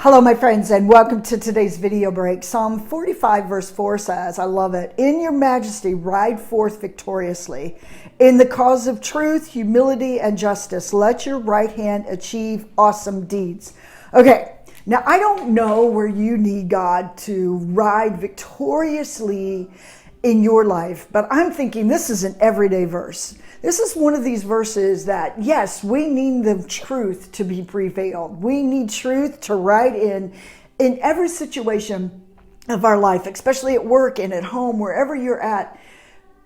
Hello, my friends, and welcome to today's video break. Psalm 45 verse 4 says, I love it, "In your majesty ride forth victoriously. In the cause of truth, humility, and justice, let your right hand achieve awesome deeds." Okay, now I don't know where you need God to ride victoriously in your life, but I'm thinking this is an everyday verse. This is one of these verses that, yes, we need the truth to be prevailed. We need truth to ride in every situation of our life, especially at work and at home, wherever you're at.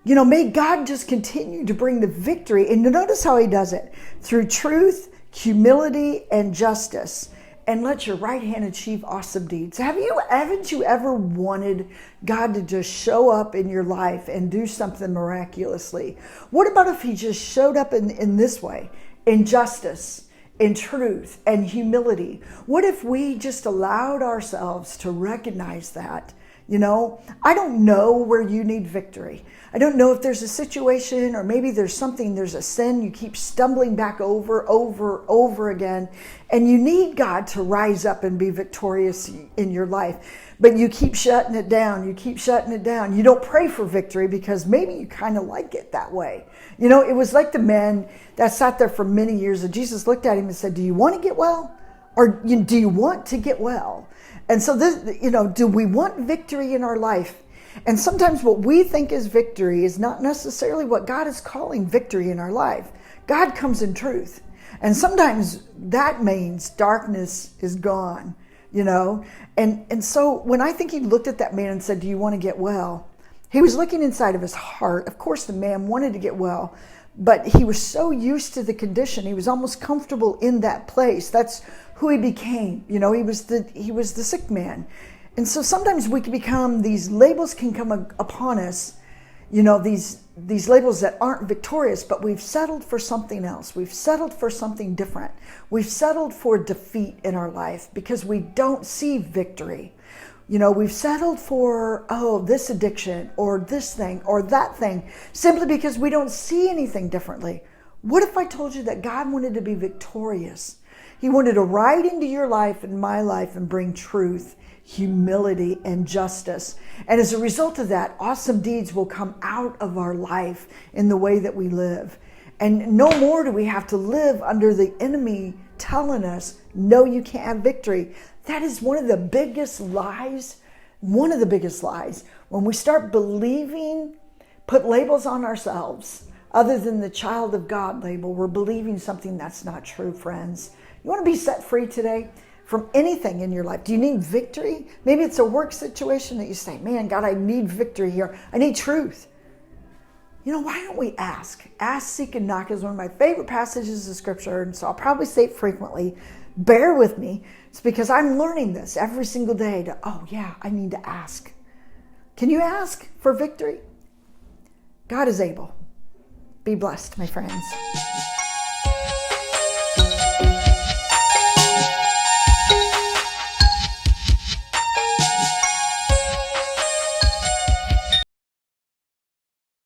You know, may God just continue to bring the victory. And notice how he does it. Through truth, humility, and justice. And let your right hand achieve awesome deeds. Haven't you ever wanted God to just show up in your life and do something miraculously? What about if he just showed up in this way, in justice, in truth, and humility? What if we just allowed ourselves to recognize that? You know, I don't know where you need victory. I don't know if there's a situation, or maybe there's a sin you keep stumbling back over again, and you need God to rise up and be victorious in your life, but you keep shutting it down. You don't pray for victory because maybe you kind of like it that way. You know, it was like the man that sat there for many years, and Jesus looked at him and said, "Do you want to get well? Or do you want to get well?" And so this, you know, do we want victory in our life? And sometimes what we think is victory is not necessarily what God is calling victory in our life. God comes in truth. And sometimes that means darkness is gone, you know. And so when I think he looked at that man and said, "Do you want to get well?" He was looking inside of his heart. Of course, the man wanted to get well, but he was so used to the condition. He was almost comfortable in that place. That's who he became. You know, he was the sick man. And so sometimes we can become, these labels can come upon us, you know, these labels that aren't victorious, but we've settled for something else. We've settled for something different. We've settled for defeat in our life because we don't see victory. You know, we've settled for, this addiction or this thing or that thing, simply because we don't see anything differently. What if I told you that God wanted to be victorious? He wanted to ride into your life and my life and bring truth, humility, and justice. And as a result of that, awesome deeds will come out of our life in the way that we live. And no more do we have to live under the enemy telling us, no, you can't have victory. That is one of the biggest lies. One of the biggest lies. When we start believing, put labels on ourselves, other than the child of God label, we're believing something that's not true, friends. You want to be set free today from anything in your life? Do you need victory? Maybe it's a work situation that you say, "Man, God, I need victory here. I need truth." You know, why don't we ask? Ask, seek, and knock is one of my favorite passages of scripture, and so I'll probably say it frequently. Bear with me. It's because I'm learning this every single day I need to ask. Can you ask for victory? God is able. Be blessed, my friends.